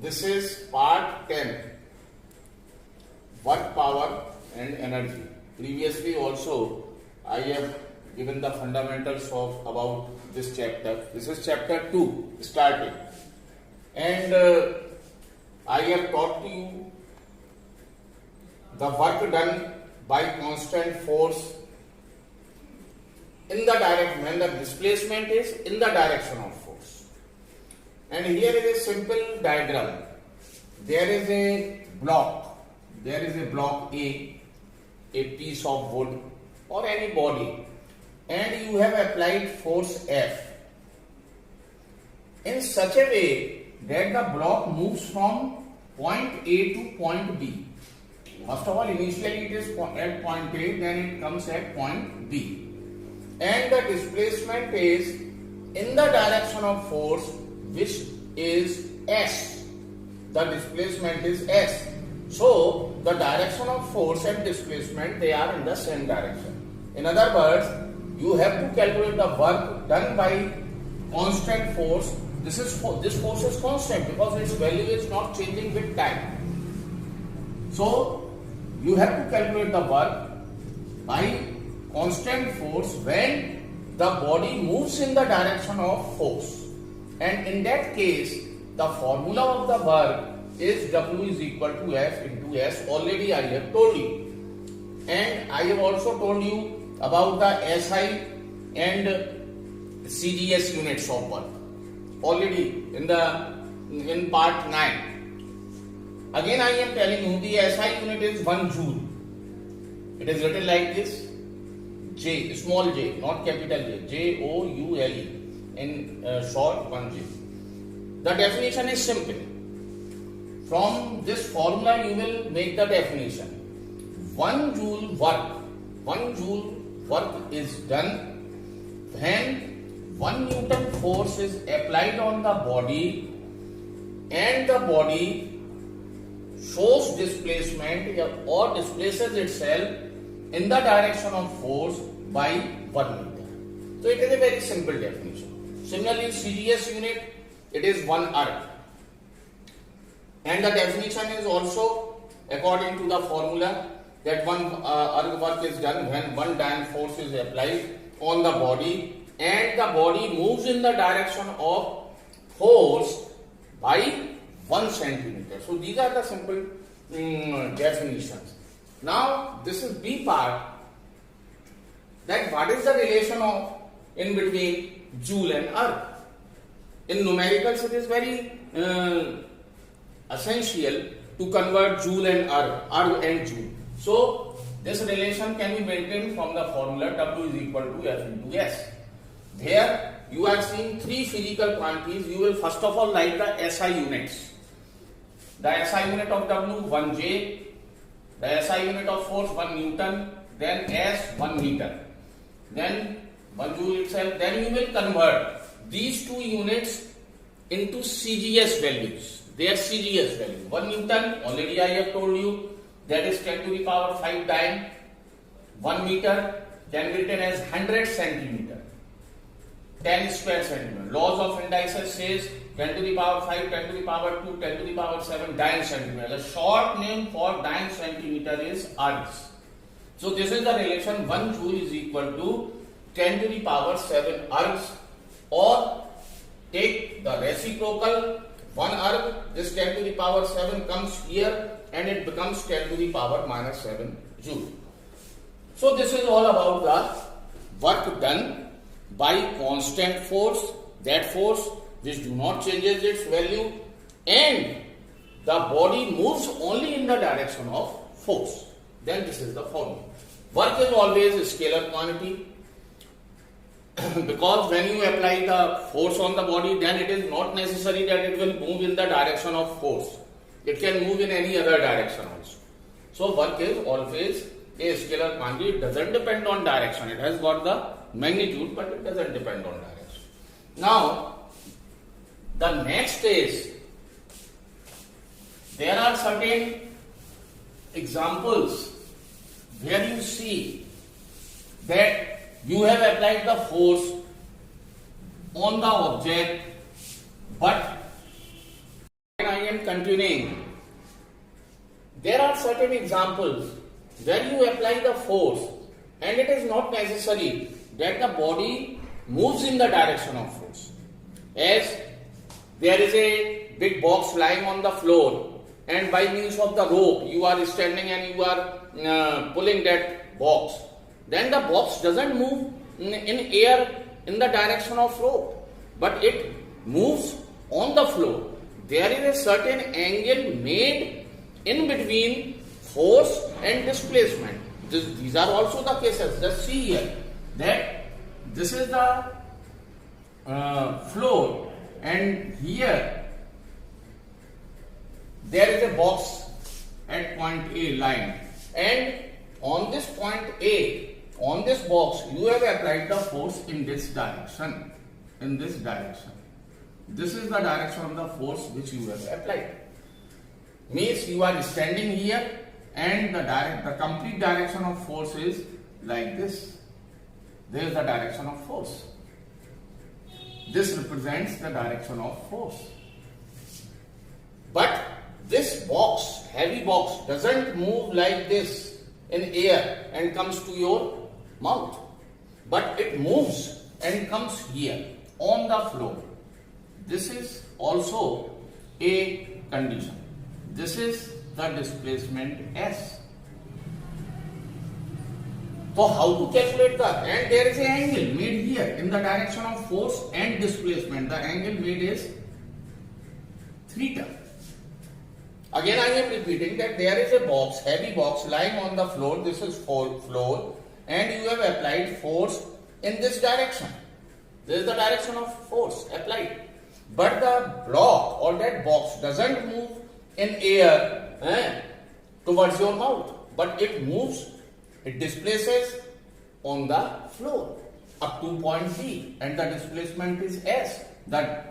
This is part 10, work, power and energy. Previously also I have given the fundamentals of about this chapter. This is chapter 2 starting, and I have taught you the work done by constant force in the direction when the displacement is in the direction of force. And here is a simple diagram. There is a block A, a piece of wood or any body, and you have applied force F in such a way that the block moves from point A to point B. First of all, initially it is at point A, then it comes at point B, and the displacement is in the direction of force, which is S. The displacement is S. So the direction of force and displacement, they are in the same direction. In other words, you have to calculate the work done by constant force. This force is constant because its value is not changing with time. So you have to calculate the work by constant force when the body moves in the direction of force. And in that case, the formula of the work is W is equal to F into S. Already I have told you. And I have also told you about the SI and CGS units of work. Already in part 9. Again I am telling you the SI unit is 1 joule. It is written like this. J, small j, not capital J. Joule. In short, 1 J. The definition is simple. From this formula you will make the definition. 1 joule work is done when 1 Newton force is applied on the body and the body shows displacement or displaces itself in the direction of force by 1 meter. So it is a very simple definition. Similarly, in CGS unit, it is 1 erg. And the definition is also according to the formula that 1 erg work is done when 1 dyne force is applied on the body and the body moves in the direction of force by 1 centimeter. So these are the simple definitions. Now this is B part, that what is the relation of in between joule and erg. In numericals it is very essential to convert joule and erg and joule. So this relation can be maintained from the formula W is equal to F into S. Here you are seeing 3 physical quantities. You will first of all write the SI units. The SI unit of W 1 J, the SI unit of force 1 Newton, then S 1 meter, then 1 joule itself. Then you will convert these 2 units into CGS values. Their CGS value 1 Newton, already I have told you, that is 10 to the power 5 dyne. 1 meter can be written as 100 centimeter, 10 square centimeter. Laws of indices says 10 to the power 5, 10 to the power 2, 10 to the power 7 dyne centimeter. The short name for dyne centimeter is ergs. So this is the relation. 1 joule is equal to 10 to the power 7 ergs, or take the reciprocal 1 erg, this 10 to the power 7 comes here and it becomes 10 to the power minus 7 joule. So this is all about the work done by constant force, that force which do not changes its value, and the body moves only in the direction of force. Then this is the formula. Work is always a scalar quantity. Because when you apply the force on the body, then it is not necessary that it will move in the direction of force. It can move in any other direction also. So work is always a scalar quantity. It doesn't depend on direction. It has got the magnitude, but it doesn't depend on direction. Now, the next is, there are certain examples where you see that you have applied the force on the object, but I am continuing. There are certain examples where you apply the force and it is not necessary that the body moves in the direction of force. As there is a big box lying on the floor and by means of the rope you are standing and you are pulling that box. Then the box doesn't move in air in the direction of rope, but it moves on the floor. There is a certain angle made in between force and displacement. These are also the cases. Just see here that this is the floor and here there is a box at point A lying, and on this point A, on this box, you have applied the force in this direction. In this direction. This is the direction of the force which you have applied. Means you are standing here and the complete direction of force is like this. There is the direction of force. This represents the direction of force. But this box, heavy box, doesn't move like this in air and comes to your mouth. But it moves and comes here on the floor. This is also a condition. This is the displacement S. So how to calculate that? And there is an angle made here in the direction of force and displacement. The angle made is theta. Again I am repeating that there is a box, heavy box lying on the floor. This is floor and you have applied force in this direction. This is the direction of force applied. But the block or that box doesn't move in air towards your mouth, but it moves, it displaces on the floor up to point B and the displacement is S. The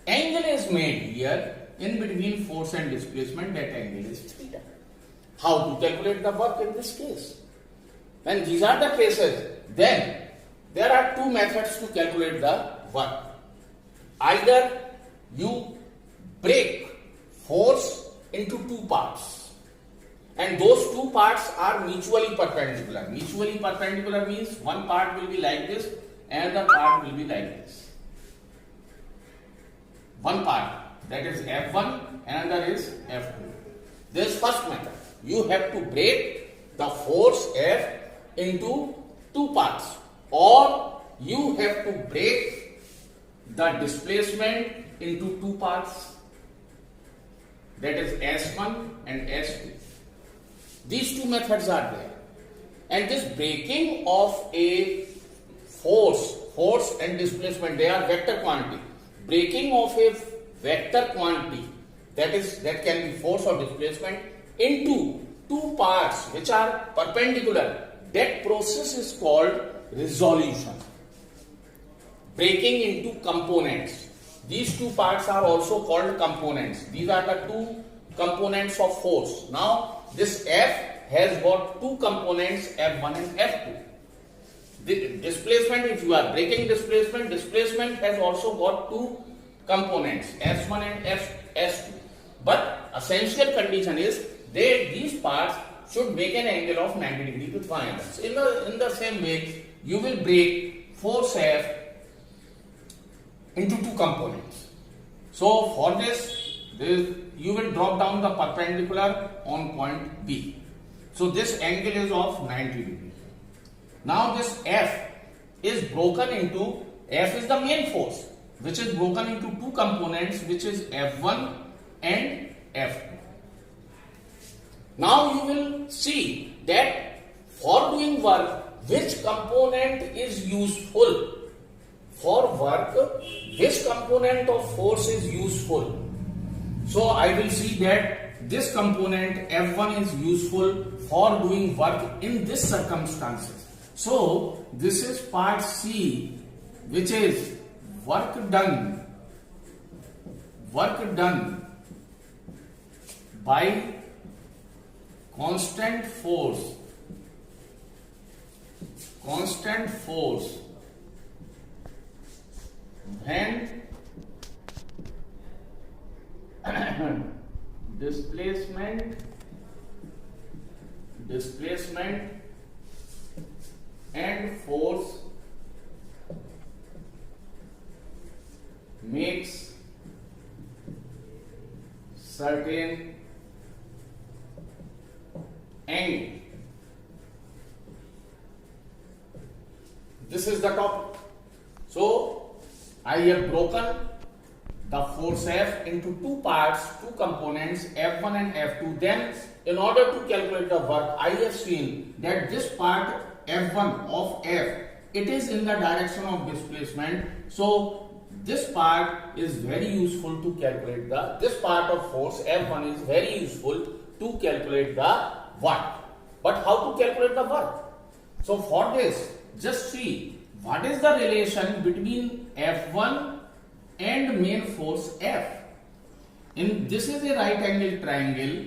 angle is made here in between force and displacement, that angle is theta. How to calculate the work in this case? When these are the cases, then there are two methods to calculate the work. Either you break force into two parts and those two parts are mutually perpendicular. Mutually perpendicular means one part will be like this and the part will be like this. One part, that is F1, another is F2. This first method, you have to break the force F into two parts, or you have to break the displacement into two parts, that is S1 and S2. These two methods are there, and this breaking of a force and displacement, they are vector quantity. Breaking of a vector quantity, that can be force or displacement, into two parts which are perpendicular, that process is called resolution. Breaking into components. These two parts are also called components. These are the two components of force. Now this F has got two components, F1 and F2. The displacement, if you are breaking displacement has also got two components, S1 and S2. But essential condition is these parts should make an angle of 90 degree with triangles. In the same way, you will break force F into two components. So for this, you will drop down the perpendicular on point B. So this angle is of 90 degree. Now this F is broken into, F is the main force, which is broken into two components, which is F1 and F2. Now you will see that for doing work, which component is useful. For work, which component of force is useful. So I will see that this component F1 is useful for doing work in this circumstances. So this is part C, which is work done by constant force when displacement and force makes certain angle. This is the topic. So I have broken the force F into two parts, two components, F1 and F2. Then in order to calculate the work, I have seen that this part F1 of F, it is in the direction of displacement. So this part is very useful to calculate this part of force F1 is very useful to calculate the work. But how to calculate the work? So for this, just see what is the relation between F1 and main force F. In this is a right angle triangle.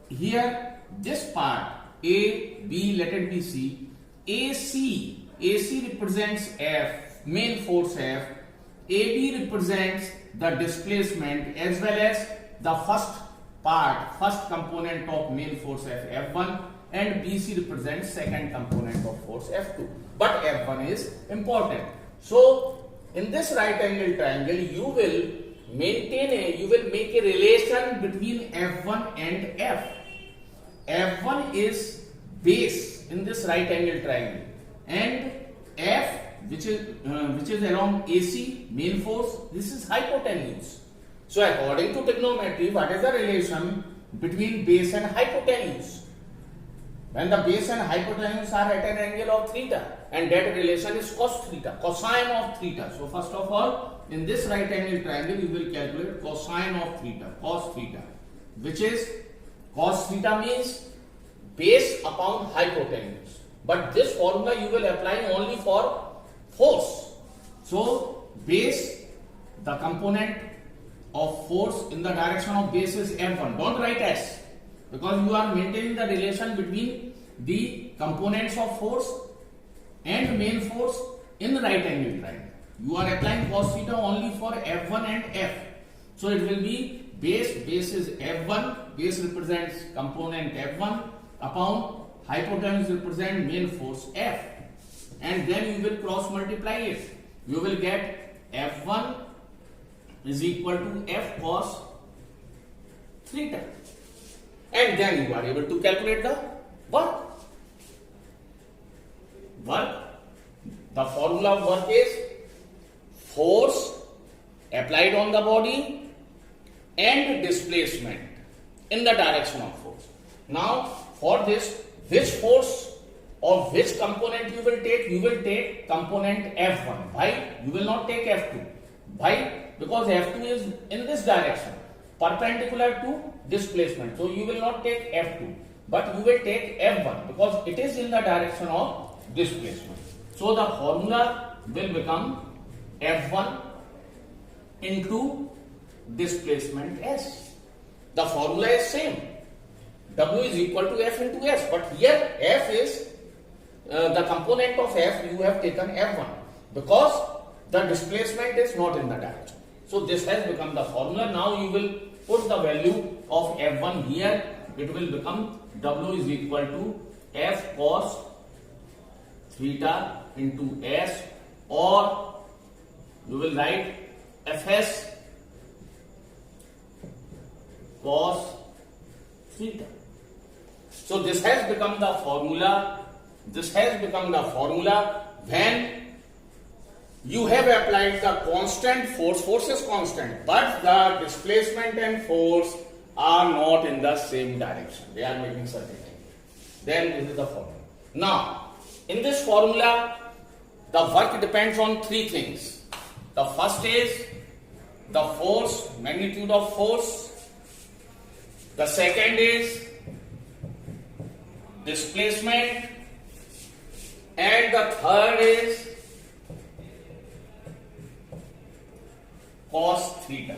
Here this part A, B, let it be C. AC represents F, main force F. AB represents the displacement as well as the first component of main force F1, and BC represents second component of force F2. But F1 is important. So in this right angle triangle, you will make a relation between F1 and F. F1 is base in this right angle triangle, and F, which is along AC, main force, this is hypotenuse. So according to trigonometry, what is the relation between base and hypotenuse? When the base and hypotenuse are at an angle of theta, and that relation is cos theta, cosine of theta. So first of all, in this right angle triangle, you will calculate cosine of theta, cos theta, which is cos theta means base upon hypotenuse. But this formula you will apply only for force. So base, the component of force in the direction of base is F1. Don't write S, because you are maintaining the relation between the components of force and main force in the right angle triangle. You are applying cos theta only for F1 and F. So it will be base is F1, base represents component F1 upon hypotenuse represent main force F, and then you will cross multiply it. You will get F1 is equal to F cos theta, and then you are able to calculate the work. The formula of work is force applied on the body and displacement in the direction of force. Now for this, which force or which component you will take? You will take component F1. Why? You will not take F2. Why? Because F2 is in this direction, perpendicular to displacement. So you will not take F2, but you will take F1 because it is in the direction of displacement. So the formula will become F1 into displacement S. The formula is same. W is equal to F into S, but here F is the component of F. You have taken F1 because the displacement is not in the direction. So this has become the formula. Now you will put the value of F1 here. It will become W is equal to F cos theta into S, or you will write Fs cos theta. So this has become the formula. This has become the formula when you have applied the constant force. Force is constant, but the displacement and force are not in the same direction. They are making certain things. Then this is the formula. Now, in this formula, the work depends on three things. The first is the force, magnitude of force. The second is displacement, and the third is cos theta,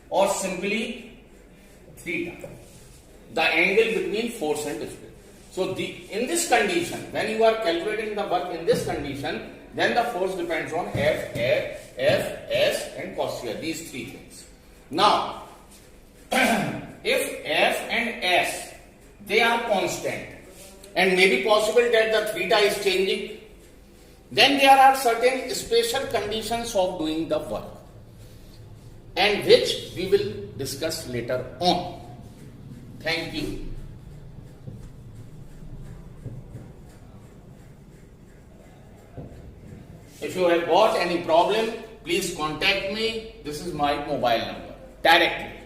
or simply theta, the angle between force and displacement. So in this condition, when you are calculating the work in this condition, then the force depends on F, S and cos theta, these three things. Now, if f and s, they are constant, and may be possible that the theta is changing, then there are certain special conditions of doing the work, and which we will discuss later on. Thank you. If you have got any problem, please contact me. This is my mobile number directly.